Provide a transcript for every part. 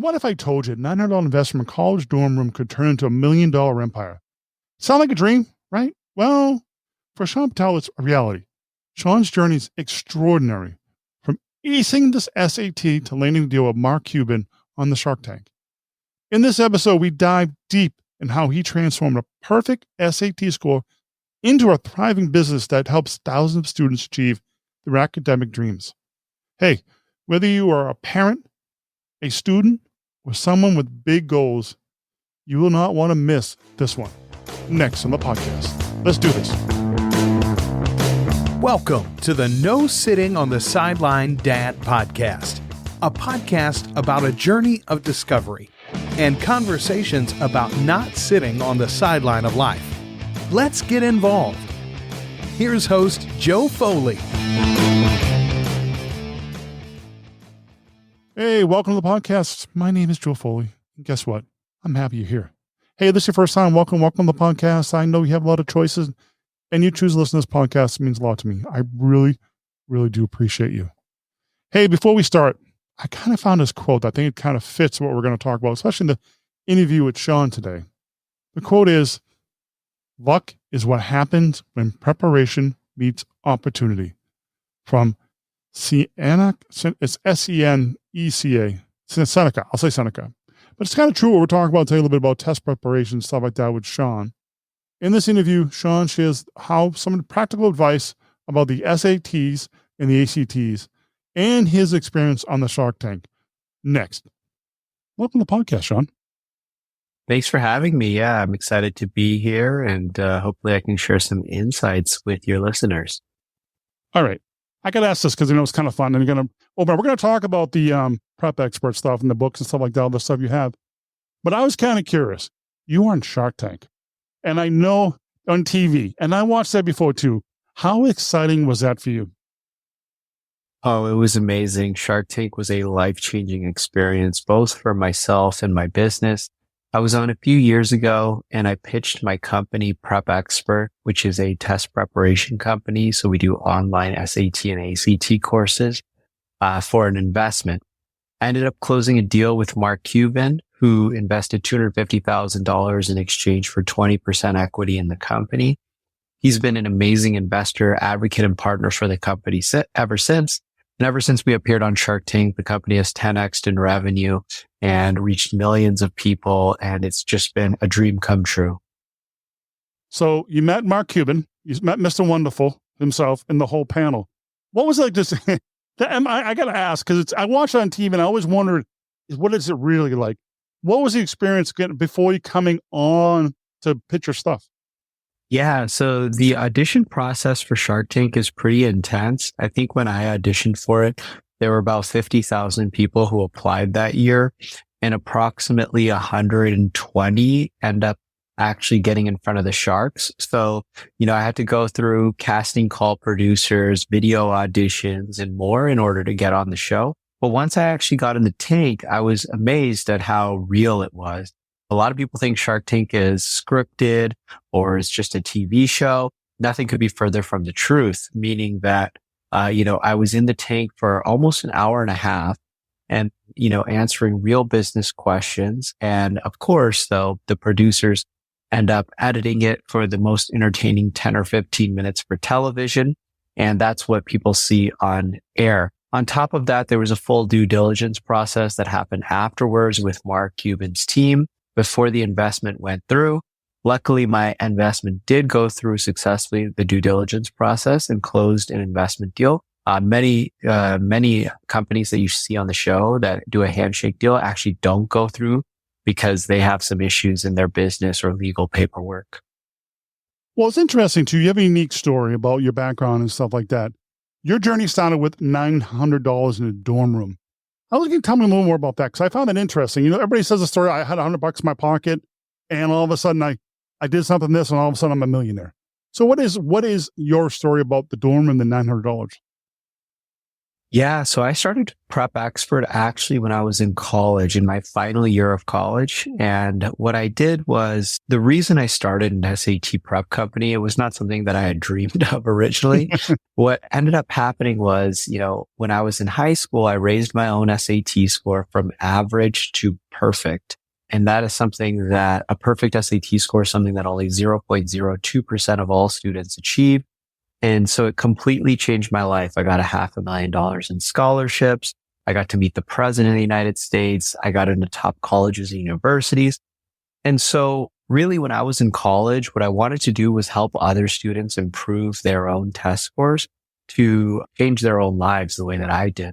What if I told you $900 investment in a college dorm room could turn into $1 million empire? Sound like a dream, right? Well, for Shaan Patel, it's a reality. Shaan's journey is extraordinary. From acing this SAT to landing the deal with Mark Cuban on the Shark Tank. In this episode, we dive deep in how he transformed a perfect SAT score into a thriving business that helps thousands of students achieve their academic dreams. Hey, whether you are a parent, a student, or someone with big goals, you will not want to miss this one. Next on the podcast. Let's do this. Welcome to the No Sitting on the Sideline Dad podcast, a podcast about a journey of discovery and conversations about not sitting on the sideline of life. Let's get involved. Here's host Joe Foley. Hey, welcome to the podcast. My name is Joe Foley. And guess what? I'm happy you're here. Hey, this is your first time. Welcome to the podcast. I know you have a lot of choices and you choose to listen to this podcast. It means a lot to me. I really do appreciate you. Hey, before we start, I kind of found this quote. I think it kind of fits what we're going to talk about, especially in the interview with Shaan today. The quote is, "Luck is what happens when preparation meets opportunity." From Seneca. It's Seneca. Seneca. I'll say Seneca. But it's kind of true what we're talking about today, a little bit about test preparation, stuff like that with Shaan. In this interview, Shaan shares how some practical advice about the SATs and the ACTs and his experience on the Shark Tank. Next. Welcome to the podcast, Shaan. Thanks for having me. Yeah, I'm excited to be here and hopefully I can share some insights with your listeners. All right. I got to ask this because it's kind of fun. And we're going to talk about the prep expert stuff and the books and stuff like that, all the stuff you have. But I was kind of curious. You are on Shark Tank. And I know on TV, and I watched that before too. How exciting was that for you? Oh, it was amazing. Shark Tank was a life-changing experience, both for myself and my business. I was on a few years ago and I pitched my company Prep Expert, which is a test preparation company. So we do online SAT and ACT courses for an investment. I ended up closing a deal with Mark Cuban, who invested $250,000 in exchange for 20% equity in the company. He's been an amazing investor, advocate, and partner for the company ever since. And ever since we appeared on Shark Tank, the company has 10x'd in revenue and reached millions of people. And it's just been a dream come true. So you met Mark Cuban, you met Mr. Wonderful himself and the whole panel. What was like this? I got to ask, because I watched it on TV and I always wondered, what is it really like? What was the experience before you coming on to pitch your stuff? Yeah, so the audition process for Shark Tank is pretty intense. I think when I auditioned for it, there were about 50,000 people who applied that year, and approximately 120 end up actually getting in front of the Sharks. So, I had to go through casting call producers, video auditions, and more in order to get on the show. But once I actually got in the tank, I was amazed at how real it was. A lot of people think Shark Tank is scripted or is just a TV show. Nothing could be further from the truth, meaning that, I was in the tank for almost an hour and a half and, answering real business questions. And of course, though, the producers end up editing it for the most entertaining 10 or 15 minutes for television. And that's what people see on air. On top of that, there was a full due diligence process that happened afterwards with Mark Cuban's team before the investment went through. Luckily, my investment did go through successfully the due diligence process and closed an investment deal. Many companies that you see on the show that do a handshake deal actually don't go through because they have some issues in their business or legal paperwork. Well, it's interesting too. You have a unique story about your background and stuff like that. Your journey started with $900 in a dorm room. I was going to tell me a little more about that because I found that interesting. Everybody says the story. I had $100 in my pocket, and all of a sudden I did something this, and all of a sudden I'm a millionaire. So what is your story about the dorm and the $900? Yeah, so I started Prep Expert actually when I was in college, in my final year of college. And what I did was the reason I started an SAT prep company, it was not something that I had dreamed of originally. What ended up happening was, when I was in high school, I raised my own SAT score from average to perfect. And that is something that a perfect SAT score is something that only 0.02% of all students achieve. And so it completely changed my life. I got $500,000 in scholarships. I got to meet the president of the United States. I got into top colleges and universities. And so really when I was in college, what I wanted to do was help other students improve their own test scores to change their own lives the way that I did.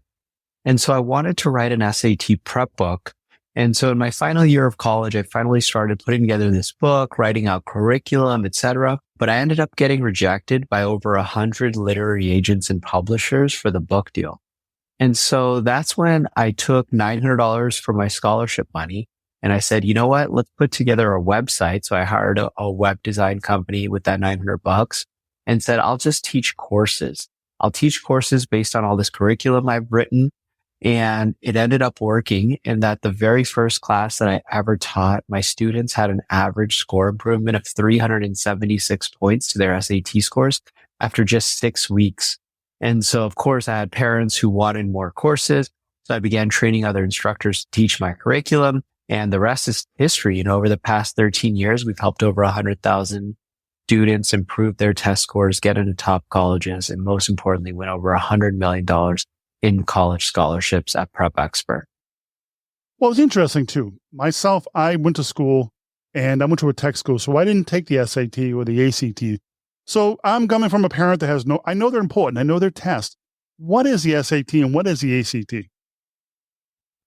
And so I wanted to write an SAT prep book. And so in my final year of college, I finally started putting together this book, writing out curriculum, etc. But I ended up getting rejected by over 100 literary agents and publishers for the book deal. And so that's when I took $900 for my scholarship money. And I said, you know what? Let's put together a website. So I hired a web design company with that $900 and said, I'll just teach courses. I'll teach courses based on all this curriculum I've written. And it ended up working in that the very first class that I ever taught, my students had an average score improvement of 376 points to their SAT scores after just 6 weeks. And so, of course, I had parents who wanted more courses. So I began training other instructors to teach my curriculum. And the rest is history. Over the past 13 years, we've helped over 100,000 students improve their test scores, get into top colleges, and most importantly, win over $100 million in college scholarships at Prep Expert. Well, it's interesting too. Myself, I went to school and I went to a tech school, so I didn't take the SAT or the ACT. So I'm coming from a parent that has I know they're important. I know they're tests. What is the SAT and what is the ACT?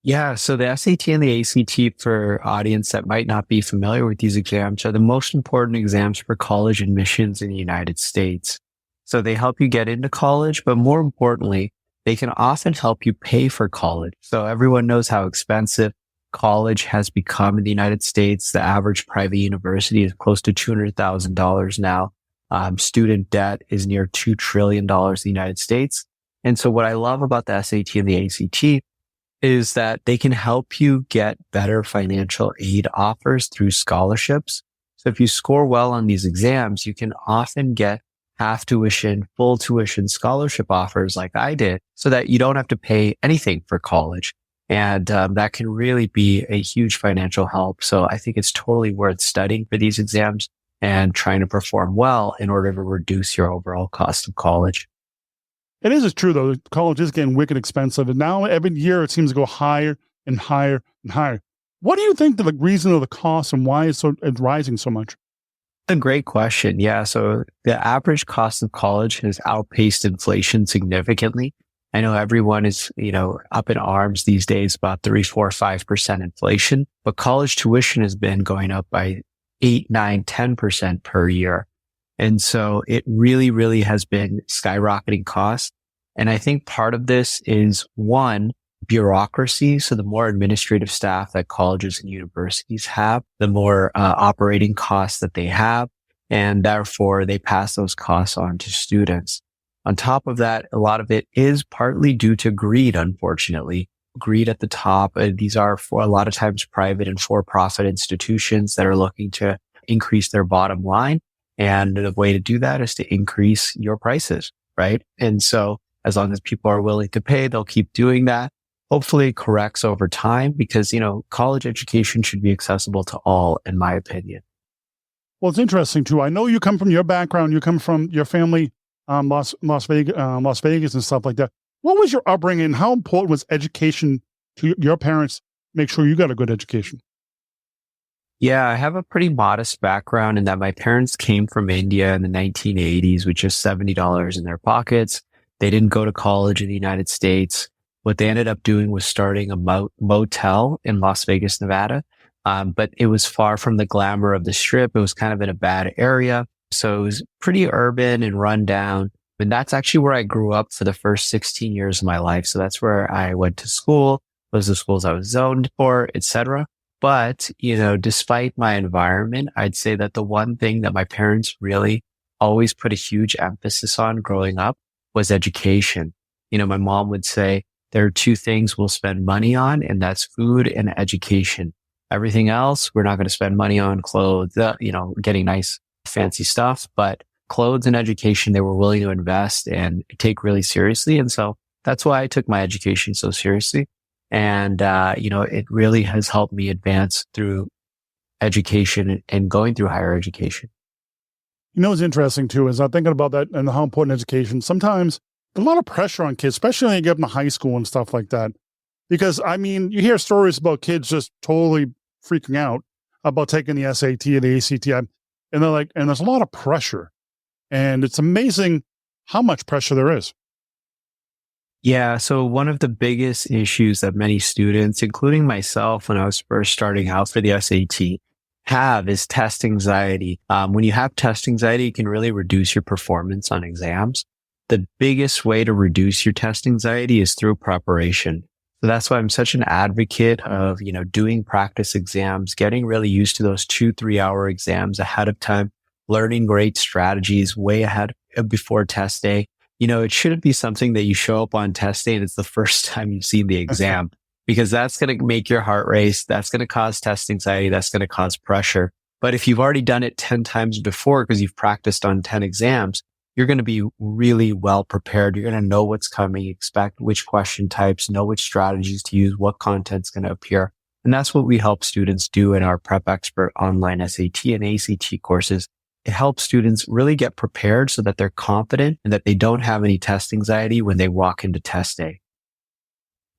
Yeah, so the SAT and the ACT, for audience that might not be familiar with these exams, are the most important exams for college admissions in the United States. So they help you get into college, but more importantly, they can often help you pay for college. So everyone knows how expensive college has become in the United States. The average private university is close to $200,000 now. Student debt is near $2 trillion in the United States. And so what I love about the SAT and the ACT is that they can help you get better financial aid offers through scholarships. So if you score well on these exams, you can often get half tuition, full tuition scholarship offers like I did, so that you don't have to pay anything for college. And that can really be a huge financial help. So I think it's totally worth studying for these exams and trying to perform well in order to reduce your overall cost of college. It is true, though. College is getting wicked expensive. And now every year it seems to go higher and higher and higher. What do you think the reason of the cost and why it's rising so much? A great question. Yeah. So the average cost of college has outpaced inflation significantly. I know everyone is, up in arms these days about 3, 4, 5% inflation, but college tuition has been going up by 8, 9, 10% per year. And so it really, really has been skyrocketing costs. And I think part of this is, one, bureaucracy. So the more administrative staff that colleges and universities have, the more operating costs that they have. And therefore, they pass those costs on to students. On top of that, a lot of it is partly due to greed, unfortunately. Greed at the top. These are, for a lot of times, private and for-profit institutions that are looking to increase their bottom line. And the way to do that is to increase your prices, right? And so as long as people are willing to pay, they'll keep doing that. Hopefully it corrects over time because, college education should be accessible to all, in my opinion. Well, it's interesting too. I know you come from your background. You come from your family, Las Vegas and stuff like that. What was your upbringing and how important was education to your parents? Make sure you got a good education. Yeah, I have a pretty modest background in that my parents came from India in the 1980s with just $70 in their pockets. They didn't go to college in the United States. What they ended up doing was starting a motel in Las Vegas, Nevada. But it was far from the glamour of the Strip. It was kind of in a bad area. So it was pretty urban and run down. And that's actually where I grew up for the first 16 years of my life. So that's where I went to school, those are the schools I was zoned for, etc. But, despite my environment, I'd say that the one thing that my parents really always put a huge emphasis on growing up was education. My mom would say, there are two things we'll spend money on, and that's food and education. Everything else, we're not going to spend money on clothes, getting nice, fancy stuff, but clothes and education, they were willing to invest and take really seriously. And so that's why I took my education so seriously. And, it really has helped me advance through education and going through higher education. What's interesting too is I'm thinking about that and how important education. Sometimes there's a lot of pressure on kids, especially when you get them to high school and stuff like that. Because you hear stories about kids just totally freaking out about taking the SAT and the ACT, and they're like, and there's a lot of pressure, and it's amazing how much pressure there is. Yeah. So one of the biggest issues that many students, including myself, when I was first starting out for the SAT, have is test anxiety. When you have test anxiety, it can really reduce your performance on exams. The biggest way to reduce your test anxiety is through preparation. So that's why I'm such an advocate of, doing practice exams, getting really used to those 2-3 hour exams ahead of time, learning great strategies way ahead before test day. It shouldn't be something that you show up on test day and it's the first time you've seen the exam, because that's going to make your heart race. That's going to cause test anxiety. That's going to cause pressure. But if you've already done it 10 times before because you've practiced on 10 exams, you're going to be really well prepared. You're going to know what's coming, expect which question types, know which strategies to use, what content's going to appear. And that's what we help students do in our Prep Expert online SAT and ACT courses. It helps students really get prepared so that they're confident and that they don't have any test anxiety when they walk into test day.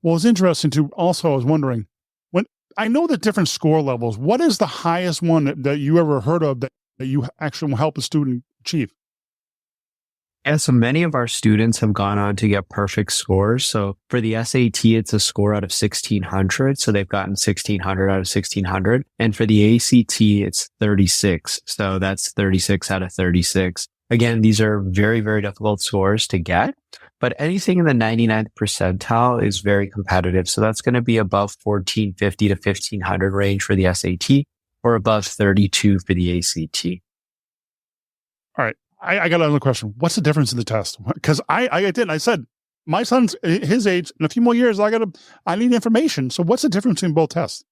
Well, it's interesting too. Also, I was wondering, when I know the different score levels, what is the highest one that you ever heard of that you actually will help a student achieve? Yeah, so many of our students have gone on to get perfect scores. So for the SAT, it's a score out of 1,600. So they've gotten 1,600 out of 1,600. And for the ACT, it's 36. So that's 36 out of 36. Again, these are very, very difficult scores to get, but anything in the 99th percentile is very competitive. So that's going to be above 1,450 to 1,500 range for the SAT or above 32 for the ACT. All right. I got another question. What's the difference in the test? Because I said, my son's his age, in a few more years, I need information. So what's the difference between both tests?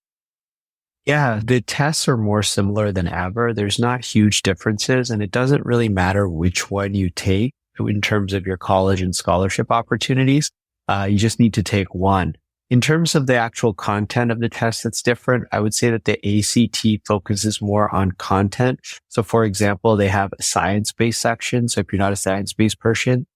Yeah, the tests are more similar than ever. There's not huge differences, and it doesn't really matter which one you take in terms of your college and scholarship opportunities. You just need to take one. In terms of the actual content of the test that's different, I would say that the ACT focuses more on content. So for example, they have a science-based section. So if you're not a science-based person,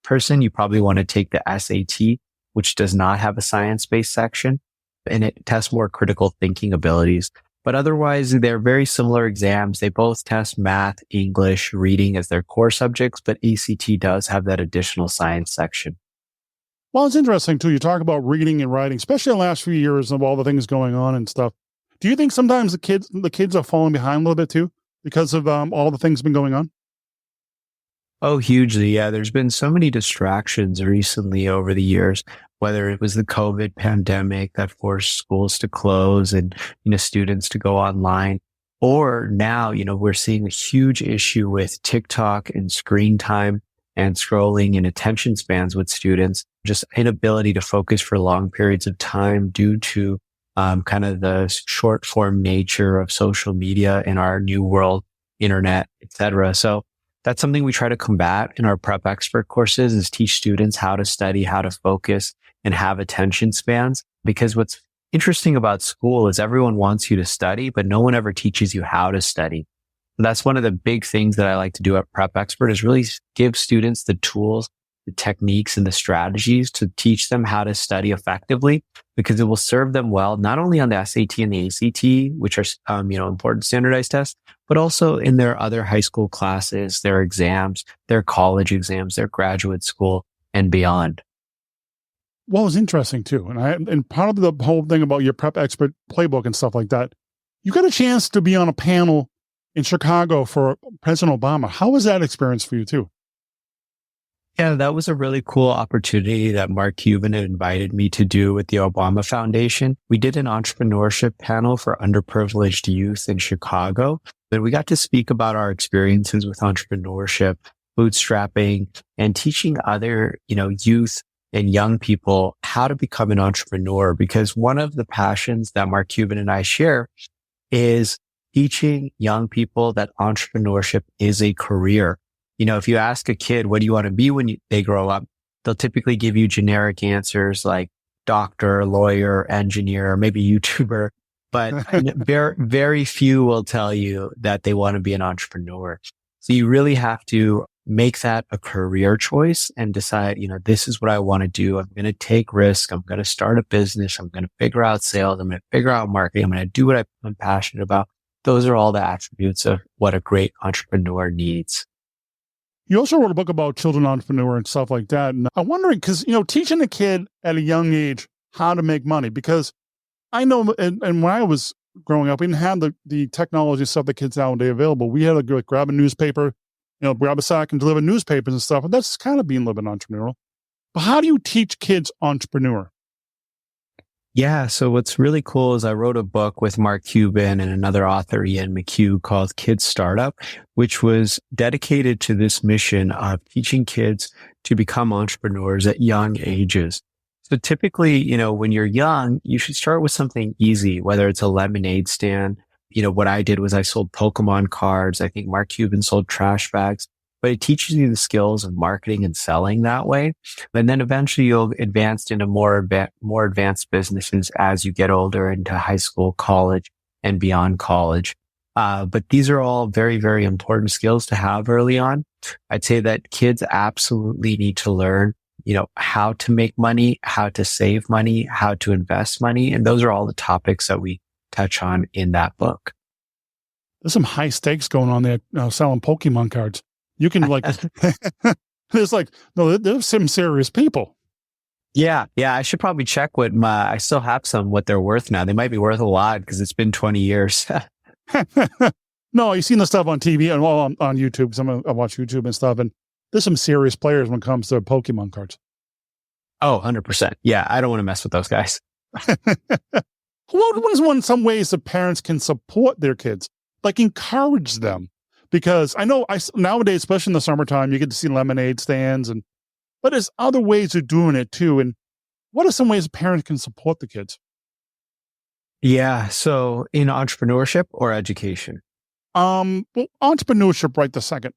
you probably want to take the SAT, which does not have a science-based section, and it tests more critical thinking abilities. But otherwise, they're very similar exams. They both test math, English, reading as their core subjects, but ACT does have that additional science section. Well, it's interesting too. You talk about reading and writing, especially in the last few years of all the things going on and stuff. Do you think sometimes the kids are falling behind a little bit too because of all the things been going on? Oh, hugely. Yeah. There's been so many distractions recently over the years, whether it was the COVID pandemic that forced schools to close and, students to go online, or now, we're seeing a huge issue with TikTok and screen time and scrolling and attention spans with students, just inability to focus for long periods of time due to kind of the short form nature of social media in our new world, internet, etc. So that's something we try to combat in our Prep Expert courses, is teach students how to study, how to focus, and have attention spans. Because what's interesting about school is everyone wants you to study, but no one ever teaches you how to study. That's one of the big things that I like to do at Prep Expert, is really give students the tools, the techniques, and the strategies to teach them how to study effectively, because it will serve them well, not only on the SAT and the ACT, which are, important standardized tests, but also in their other high school classes, their exams, their college exams, their graduate school, and beyond. Well, it's interesting too. And part of the whole thing about your Prep Expert playbook and stuff like that, you got a chance to be on a panel in Chicago for President Obama. How was that experience for you too? Yeah, that was a really cool opportunity that Mark Cuban had invited me to do with the Obama Foundation. We did an entrepreneurship panel for underprivileged youth in Chicago, but we got to speak about our experiences with entrepreneurship, bootstrapping, and teaching other, youth and young people how to become an entrepreneur, because one of the passions that Mark Cuban and I share is teaching young people that entrepreneurship is a career. If you ask a kid, what do you want to be when they grow up? They'll typically give you generic answers like doctor, lawyer, engineer, maybe YouTuber, but very, very few will tell you that they want to be an entrepreneur. So you really have to make that a career choice and decide, this is what I want to do. I'm going to take risk. I'm going to start a business. I'm going to figure out sales. I'm going to figure out marketing. I'm going to do what I'm passionate about. Those are all the attributes of what a great entrepreneur needs. You also wrote a book about children entrepreneur and stuff like that. And I'm wondering, because, teaching a kid at a young age how to make money, because I know, and when I was growing up, we didn't have the technology stuff that kids nowadays available. We had to go grab a newspaper, grab a sack and deliver newspapers and stuff. And that's kind of being a little bit entrepreneurial. But how do you teach kids entrepreneur? Yeah. So what's really cool is I wrote a book with Mark Cuban and another author, Ian McHugh, called Kids Startup, which was dedicated to this mission of teaching kids to become entrepreneurs at young ages. So typically, when you're young, you should start with something easy, whether it's a lemonade stand. What I did was I sold Pokemon cards. I think Mark Cuban sold trash bags. But it teaches you the skills of marketing and selling that way. And then eventually you'll advance into more advanced businesses as you get older into high school, college, and beyond college. But these are all very, very important skills to have early on. I'd say that kids absolutely need to learn, how to make money, how to save money, how to invest money. And those are all the topics that we touch on in that book. There's some high stakes going on there, selling Pokemon cards. You can there's some serious people. Yeah. I should probably check I still have some, what they're worth now. They might be worth a lot because it's been 20 years. No, you've seen the stuff on TV and on YouTube. I watch YouTube and stuff, and there's some serious players when it comes to Pokemon cards. Oh, 100%. Yeah. I don't want to mess with those guys. What is some ways that parents can support their kids, like encourage them? Because I know nowadays, especially in the summertime, you get to see lemonade stands, but there's other ways of doing it too. And what are some ways parents can support the kids? Yeah. So in entrepreneurship or education? Well, entrepreneurship right this second.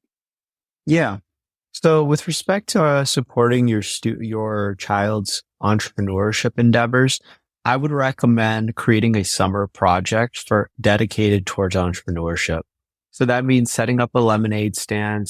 Yeah. So with respect to supporting your child's entrepreneurship endeavors, I would recommend creating a summer project dedicated towards entrepreneurship. So that means setting up a lemonade stand,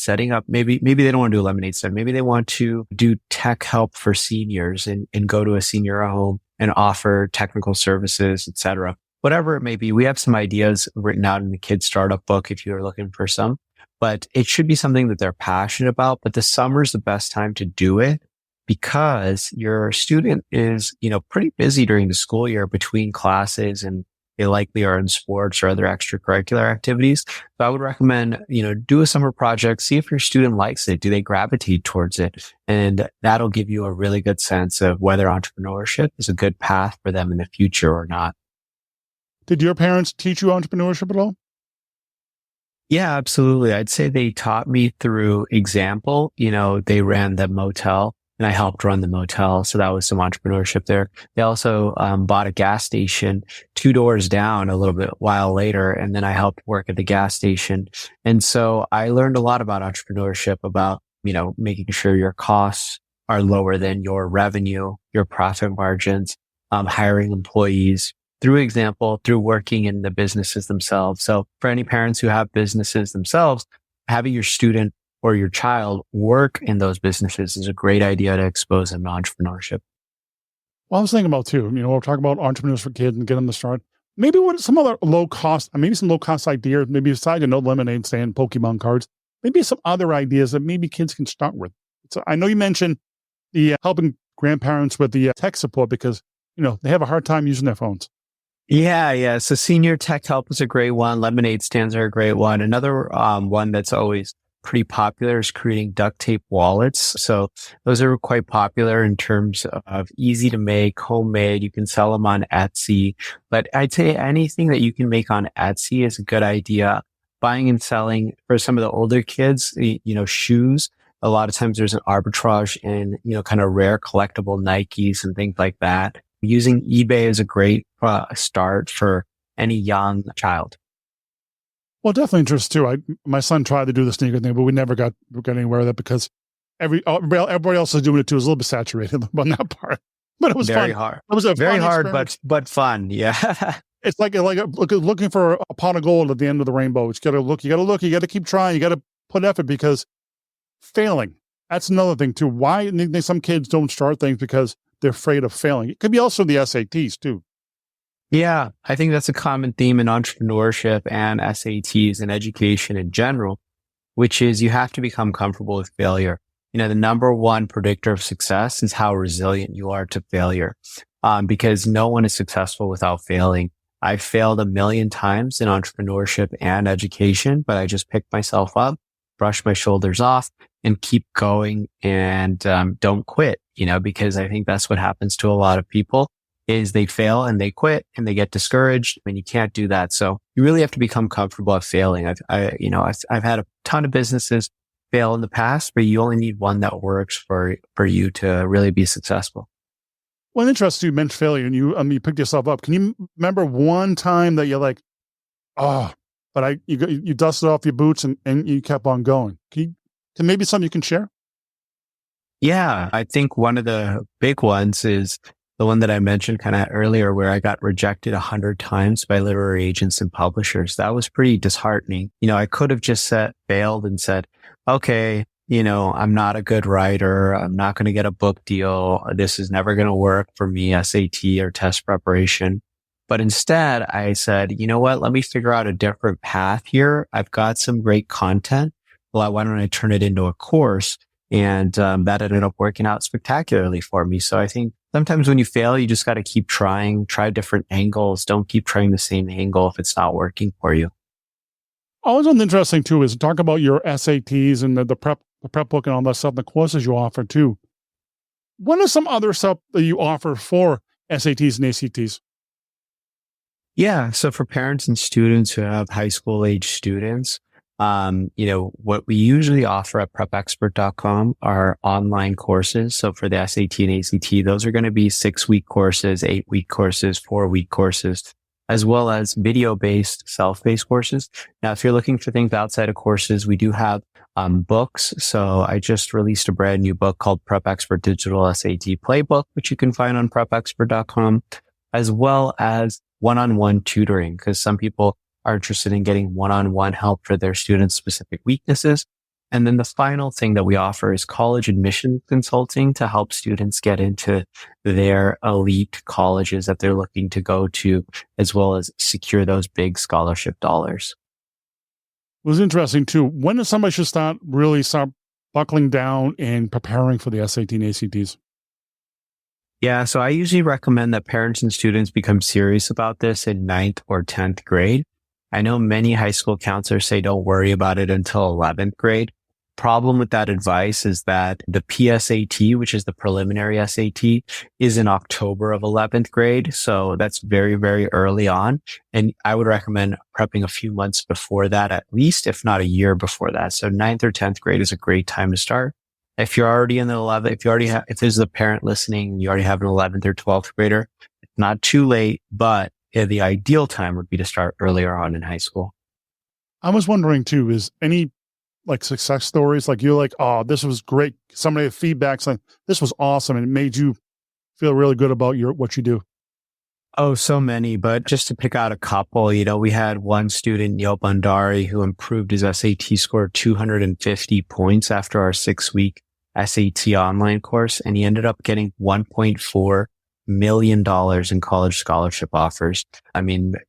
maybe they don't want to do a lemonade stand. Maybe they want to do tech help for seniors and go to a senior home and offer technical services, etc. Whatever it may be. We have some ideas written out in the Kids Startup book if you're looking for some, but it should be something that they're passionate about. But the summer is the best time to do it because your student is, pretty busy during the school year between classes, and they likely are in sports or other extracurricular activities. So I would recommend, do a summer project, see if your student likes it. Do they gravitate towards it? And that'll give you a really good sense of whether entrepreneurship is a good path for them in the future or not. Did your parents teach you entrepreneurship at all? Yeah, absolutely. I'd say they taught me through example. They ran the motel and I helped run the motel. So that was some entrepreneurship there. They also bought a gas station 2 doors down a little bit while later. And then I helped work at the gas station. And so I learned a lot about entrepreneurship, about, making sure your costs are lower than your revenue, your profit margins, hiring employees through example, through working in the businesses themselves. So for any parents who have businesses themselves, having your student or your child work in those businesses is a great idea to expose them to entrepreneurship. Well, I was thinking about too, we're talking about entrepreneurs for kids and get them to start. Maybe some other low cost ideas, maybe besides lemonade stand, Pokemon cards, maybe some other ideas that maybe kids can start with. So I know you mentioned the helping grandparents with the tech support because, they have a hard time using their phones. Yeah. So senior tech help is a great one. Lemonade stands are a great one. Another one that's always pretty popular is creating duct tape wallets. So those are quite popular in terms of easy to make, homemade. You can sell them on Etsy, but I'd say anything that you can make on Etsy is a good idea. Buying and selling for some of the older kids, shoes. A lot of times there's an arbitrage in, kind of rare collectible Nikes and things like that. Using eBay is a great start for any young child. Well, definitely interesting too. My son tried to do the sneaker thing, but we never got anywhere with it because everybody else is doing it too. It was a little bit saturated on that part, but it was very fun. hard. It was a very fun hard, experience. but fun. Yeah. It's like looking for a pot of gold at the end of the rainbow. It's got to look. You got to keep trying. You got to put effort because failing. That's another thing too. Why some kids don't start things because they're afraid of failing. It could be also the SATs too. Yeah, I think that's a common theme in entrepreneurship and SATs and education in general, which is you have to become comfortable with failure. The number one predictor of success is how resilient you are to failure, because no one is successful without failing. I've failed a million times in entrepreneurship and education, but I just pick myself up, brush my shoulders off, and keep going and don't quit, because I think that's what happens to a lot of people is they fail and they quit and they get discouraged. I mean, you can't do that. So you really have to become comfortable at failing. I've had a ton of businesses fail in the past, but you only need one that works for you to really be successful. Well, interesting. You mentioned failure and you picked yourself up. Can you remember one time that you're like, oh, but you dusted off your boots and you kept on going? Can maybe something you can share? Yeah, I think one of the big ones is the one that I mentioned kind of earlier, where I got rejected 100 times by literary agents and publishers. That was pretty disheartening. I could have just failed and said, okay, I'm not a good writer. I'm not going to get a book deal. This is never going to work for me, SAT or test preparation. But instead I said, you know what? Let me figure out a different path here. I've got some great content. Well, why don't I turn it into a course? And that ended up working out spectacularly for me. So I think sometimes when you fail, you just got to keep trying, try different angles. Don't keep trying the same angle if it's not working for you. Always one interesting too is talk about your SATs and the prep book and all that stuff, the courses you offer too. What are some other stuff that you offer for SATs and ACTs? Yeah. So for parents and students who have high school age students, what we usually offer at prepexpert.com are online courses. So for the SAT and ACT, those are going to be 6-week courses, 8-week courses, 4-week courses, as well as video-based, self-paced courses. Now, if you're looking for things outside of courses, we do have books. So I just released a brand new book called Prep Expert Digital SAT Playbook, which you can find on prepexpert.com, as well as one-on-one tutoring, because some people are interested in getting one-on-one help for their students' specific weaknesses. And then the final thing that we offer is college admission consulting to help students get into their elite colleges that they're looking to go to, as well as secure those big scholarship dollars. It was interesting too. When does somebody should start buckling down and preparing for the SAT and ACTs? Yeah, so I usually recommend that parents and students become serious about this in 9th or 10th grade. I know many high school counselors say don't worry about it until 11th grade. Problem with that advice is that the PSAT, which is the preliminary SAT, is in October of 11th grade. So that's very, very early on. And I would recommend prepping a few months before that, at least, if not a year before that. So 9th or 10th grade is a great time to start. If you're already in the 11th, if there's a parent listening, you already have an 11th or 12th grader, it's not too late, but the ideal time would be to start earlier on in high school. I was wondering too, is any success stories, you're like, oh, this was great. Somebody had feedback saying this was awesome and it made you feel really good about what you do? Oh, so many, but just to pick out a couple, we had one student, Yo Bandari, who improved his SAT score 250 points after our 6-week SAT online course, and he ended up getting $1.4 million in college scholarship offers.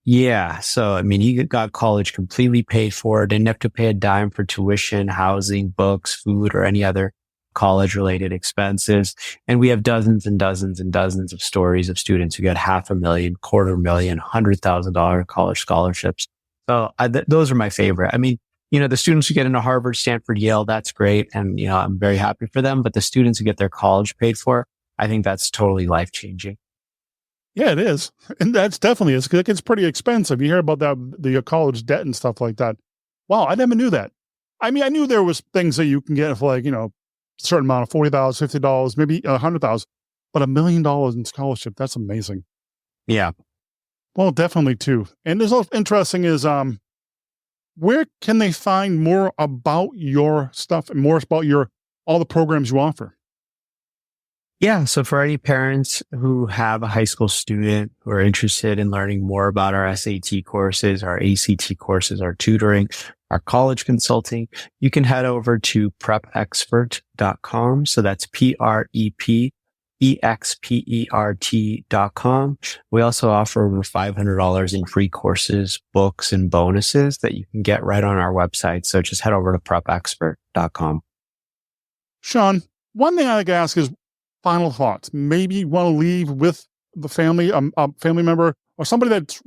Yeah. So, he got college completely paid for, didn't have to pay a dime for tuition, housing, books, food, or any other college related expenses. And we have dozens and dozens and dozens of stories of students who get $500,000, $250,000, $100,000 college scholarships. So those are my favorite. The students who get into Harvard, Stanford, Yale, that's great. And, I'm very happy for them. But the students who get their college paid for, I think that's totally life changing. Yeah, it is. And that's definitely is. It's pretty expensive. You hear about the college debt and stuff like that. Wow, I never knew that. I knew there was things that you can get for certain amount of $40, $50, maybe $100,000, but $1 million in scholarship. That's amazing. Yeah. Well, definitely too. And this also interesting is, where can they find more about your stuff and more about all the programs you offer? Yeah. So for any parents who have a high school student who are interested in learning more about our SAT courses, our ACT courses, our tutoring, our college consulting, you can head over to prepexpert.com. So that's PREPEXPERT.com. We also offer over $500 in free courses, books, and bonuses that you can get right on our website. So just head over to prepexpert.com. Shaan, one thing I like to ask is final thoughts. Maybe you want to leave with the family, a family member or somebody that's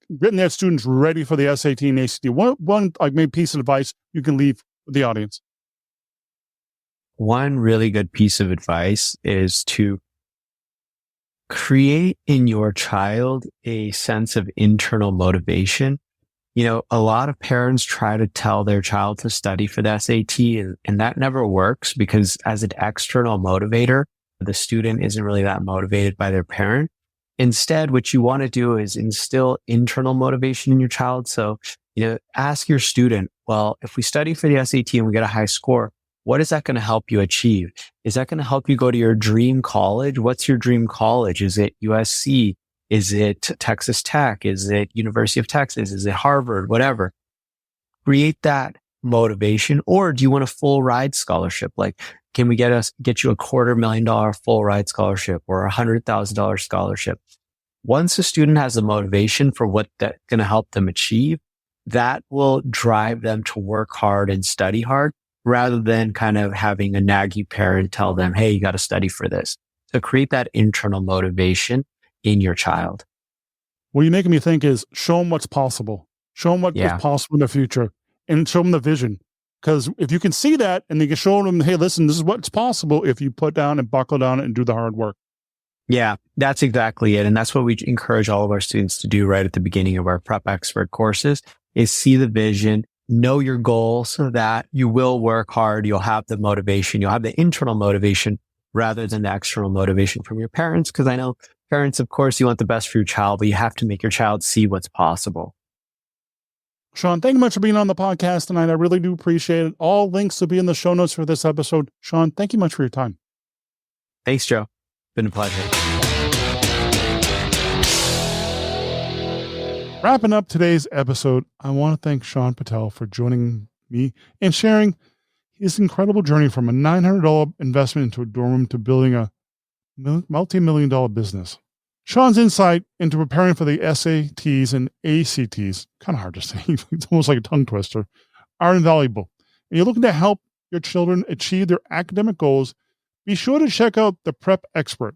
written their students ready for the SAT and ACT. One like maybe piece of advice you can leave with the audience. One really good piece of advice is to create in your child a sense of internal motivation. You know, a lot of parents try to tell their child to study for the SAT, and that never works because as an external motivator, the student isn't really that motivated by their parent. Instead, what you want to do is instill internal motivation in your child. So, ask your student, well, if we study for the SAT and we get a high score, what is that going to help you achieve? Is that going to help you go to your dream college? What's your dream college? Is it USC? Is it Texas Tech? Is it University of Texas? Is it Harvard? Whatever. Create that motivation. Or do you want a full ride scholarship? Like, can we get you a $250,000 full ride scholarship or a $100,000 scholarship? Once a student has a motivation for what that's going to help them achieve, that will drive them to work hard and study hard rather than kind of having a naggy parent tell them, hey, you got to study for this. So create that internal motivation in your child. What you're making me think is show them what's possible. Show them what is possible in the future and show them the vision. Because if you can see that and you can show them, hey, listen, this is what's possible if you put down and buckle down and do the hard work. Yeah, that's exactly it. And that's what we encourage all of our students to do right at the beginning of our Prep Expert courses is see the vision, know your goal so that you will work hard. You'll have the motivation. You'll have the internal motivation rather than the external motivation from your parents. Because I know parents, of course, you want the best for your child, but you have to make your child see what's possible. Shaan, thank you much for being on the podcast tonight. I really do appreciate it. All links will be in the show notes for this episode. Shaan, thank you much for your time. Thanks, Joe. Been a pleasure. Wrapping up today's episode, I want to thank Shaan Patel for joining me and sharing his incredible journey from a $900 investment into a dorm room to building a multi-million-dollar business. Shaan's insight into preparing for the SATs and ACTs, kind of hard to say, it's almost like a tongue twister, are invaluable. And you're looking to help your children achieve their academic goals, be sure to check out the Prep Expert.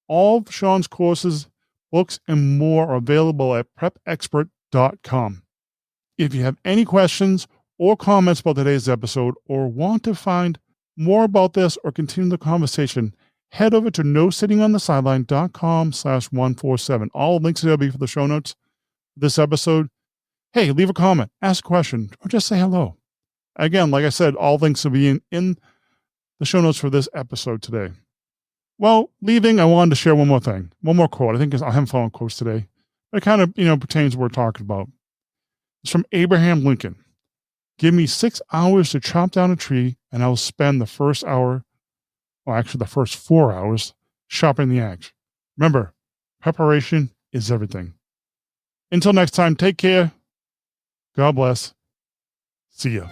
All of Shaan's courses, books, and more are available at prepexpert.com. If you have any questions or comments about today's episode or want to find more about this or continue the conversation, head over to nosittingonthesideline.com/147. All links will be for the show notes for this episode. Hey, leave a comment, ask a question, or just say hello. Again, like I said, all links will be in the show notes for this episode today. Well, leaving, I wanted to share one more thing, one more quote. I think I haven't found quotes today. It kind of, pertains to what we're talking about. It's from Abraham Lincoln. Give me 6 hours to chop down a tree, and I will spend the first 4 hours sharpening the axe. Remember, preparation is everything. Until next time, take care. God bless. See ya.